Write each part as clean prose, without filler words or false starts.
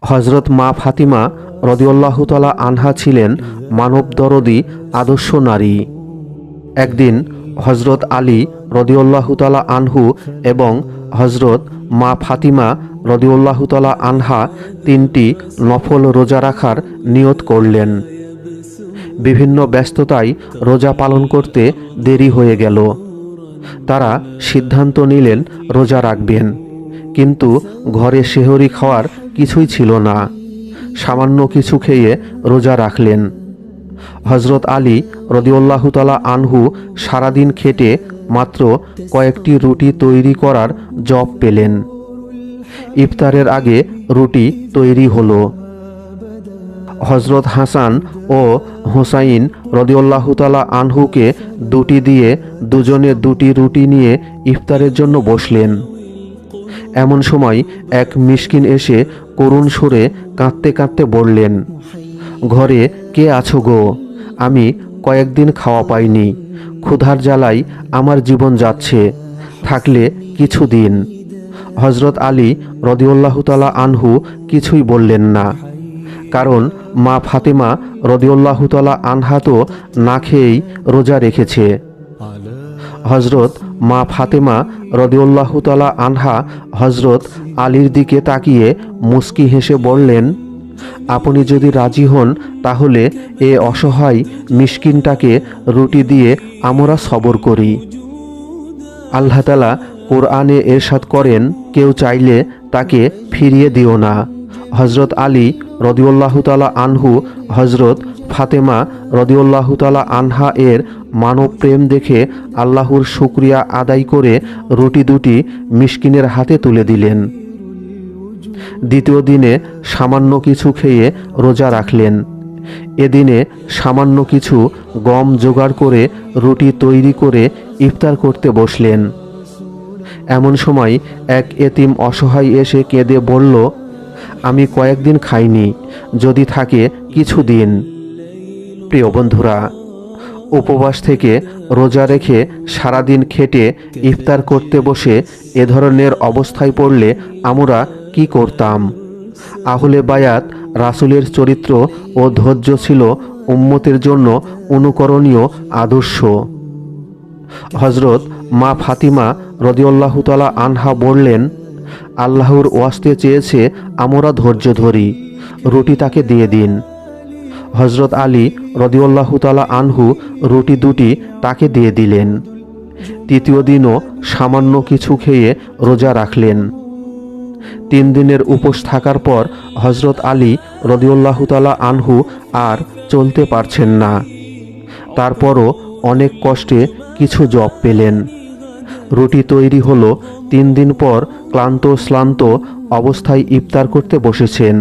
হজরত মা ফাতিমা রাদিয়াল্লাহু তাআলা আনহা ছিলেন মানবদরদী আদর্শ নারী। একদিন হজরত আলী রাদিয়াল্লাহু তাআলা আনহু এবং হজরত মা ফাতিমা রাদিয়াল্লাহু তাআলা আনহা 3টি নফল রোজা রাখার নিয়ত করলেন। বিভিন্ন ব্যস্ততায় রোজা পালন করতে দেরি হয়ে গেল। তারা সিদ্ধান্ত নিলেন রোজা রাখবেন, কিন্তু ঘরে সেহরি খাওয়ার কিছুই ছিল না। সামান্য কিছু খেয়ে রোজা রাখলেন। হজরত আলী রাদিয়াল্লাহু তাআলা আনহু সারাদিন খেটে মাত্র কয়েকটি রুটি তৈরি করার জব পেলেন। ইফতারের আগে রুটি তৈরি হলো। হজরত হাসান ও হুসাইন রাদিয়াল্লাহু তাআলা আনহুকে দুটি দিয়ে দুজনে দুটি রুটি নিয়ে ইফতারের জন্য বসলেন। এমন সময় এক মিসকিন এসে করুণ সুরে কাঁদতে কাঁদতে বললেন, ঘরে কে আছো গো? আমি কয়েকদিন খাওয়া পাইনি, ক্ষুধার জ্বালায় আমার জীবন যাচ্ছে, থাকলে কিছু দিন। হজরত আলী রাদিয়াল্লাহু তাআলা আনহু কিছুই বললেন না, কারণ মা ফাতিমা রাদিয়াল্লাহু তাআলা আনহা তো না খেয়েই রোজা রেখেছে। হজরত মা ফাতেমা রাদিয়াল্লাহু তাআলা আনহা হজরত আলীর দিকে তাকিয়ে মুস্কি হেসে বললেন, আপনি যদি রাজি হন তাহলে এ অসহায় মিসকিনটাকে রুটি দিয়ে আমরা সবর করি। আল্লাহ তাআলা কোরআনে ইরশাদ করেন, কেউ চাইলে তাকে ফিরিয়ে দিও না। হজরত আলী রাদিয়াল্লাহু তাআলা আনহু হজরত ফাতেমা রাদিয়াল্লাহু তাআলা আনহা এর মানব প্রেম দেখে আল্লাহর শুকরিয়া আদায় করে রুটি দুটি মিসকিনের হাতে তুলে দিলেন। দ্বিতীয় দিনে সামান্য কিছু খেয়ে রোজা রাখলেন। এদিনে সামান্য কিছু গম জোগাড় করে রুটি তৈরি করে ইফতার করতে বসলেন। এমন সময় এক এতিম অসহায় এসে কেঁদে বলল, আমি কয়েকদিন খাইনি, যদি থাকে কিছু দিন। প্রিয় বন্ধুরা, উপবাস থেকে রোজা রেখে সারাদিন খেটে ইফতার করতে বসে এ ধরনের অবস্থায় পড়লে আমরা কি করতাম? আহলে বায়াত রাসূলের চরিত্র ও ধৈর্য ছিল উম্মতের জন্য অনুকরণীয় আদর্শ। হজরত মা ফাতিমা রাদিয়াল্লাহু তাআলা আনহা বললেন, আল্লাহর ওয়াস্তে চেয়েছে আমরা ধৈর্য ধরি, রুটি তাকে দিয়ে দিন। হজরত আলী রাদিয়াল্লাহু তাআলা আনহু রুটি দুটি তাকে দিয়ে দিলেন। তৃতীয় দিনও সামান্য কিছু খেয়ে রোজা রাখলেন। 3 দিনের উপোস থাকার পর হজরত আলী রাদিয়াল্লাহু তাআলা আনহু আর চলতে পারছেন না। তারপরও অনেক কষ্টে কিছু জব পেলেন। রুটি তৈরি হলো। 3 দিন পর ক্লান্ত শ্লান্ত অবস্থায় ইফতার করতে বসেছেন।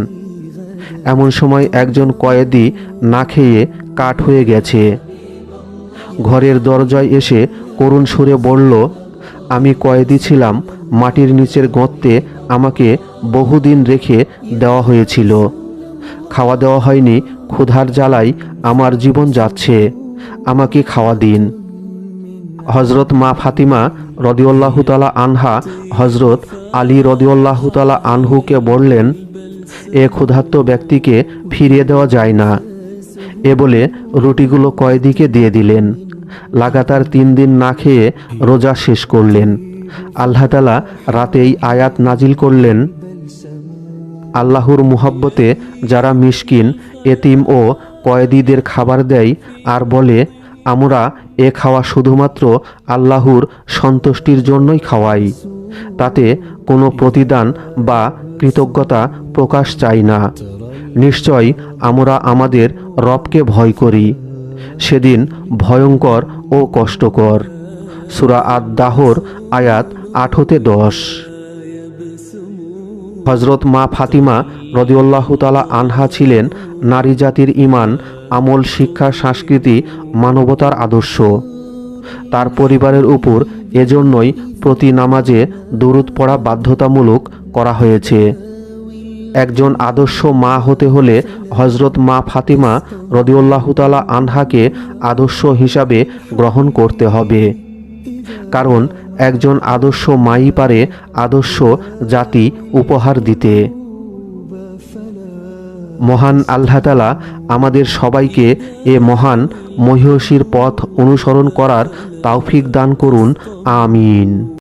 এমন সময় একজন কয়েদি না খেয়ে কাঠ হয়ে গেছে। ঘরের দরজায় এসে করুণ সুরে বলল, আমি কয়েদি ছিলাম, মাটির নিচের গর্তে আমাকে বহুদিন রেখে দেওয়া হয়েছিল, খাওয়া দেওয়া হয়নি, ক্ষুধার জ্বালায় আমার জীবন যাচ্ছে, আমাকে খাওয়া দিন। হজরত মা ফাতিমা রাদিয়াল্লাহু তাআলা আনহা হজরত আলী রাদিয়াল্লাহু তাআলা আনহুকে বললেন, এ ক্ষুধার্ত ব্যক্তিকে ফিরিয়ে দেওয়া যায় না। এ বলে রুটিগুলো কয়েদিকে দিয়ে দিলেন। লাগাতার 3 দিন না খেয়ে রোজা শেষ করলেন। আল্লাহ তাআলা রাতেই আয়াত নাজিল করলেন, আল্লাহর মুহাব্বতে যারা মিসকিন, এতিম ও কয়েদিদের খাবার দেয় আর বলে, আমরা এ খাওয়া শুধুমাত্র আল্লাহর সন্তুষ্টির জন্যই খাওয়াই, তাতে কোনো প্রতিদান বা কৃতজ্ঞতা প্রকাশ চাই না, নিশ্চয় আমরা আমাদের রবকে ভয় করি, সেদিন ভয়ঙ্কর ও কষ্টকর। সূরা আদ-দাহর আয়াত 8-10। হজরত মা ফাতিমা রাদিয়াল্লাহু তাআলা আনহা ছিলেন নারী জাতির ঈমান, আমল, শিক্ষা, সংস্কৃতি, মানবতার আদর্শ। তার পরিবারের উপর এজন্যই প্রতি নামাজে দুরূদ পড়া বাধ্যতামূলক করা হয়েছে। একজন আদর্শ মা হতে হলে হজরত মা ফাতিমা রাদিয়াল্লাহু তাআলা আনহাকে আদর্শ হিসাবে গ্রহণ করতে হবে, কারণ একজন আদর্শ মাই পারে আদর্শ জাতি উপহার দিতে। মহান আল্লাহ তাআলা আমাদের সবাইকে এ মহান মহিয়সীর পথ অনুসরণ করার তৌফিক দান করুন। আমিন।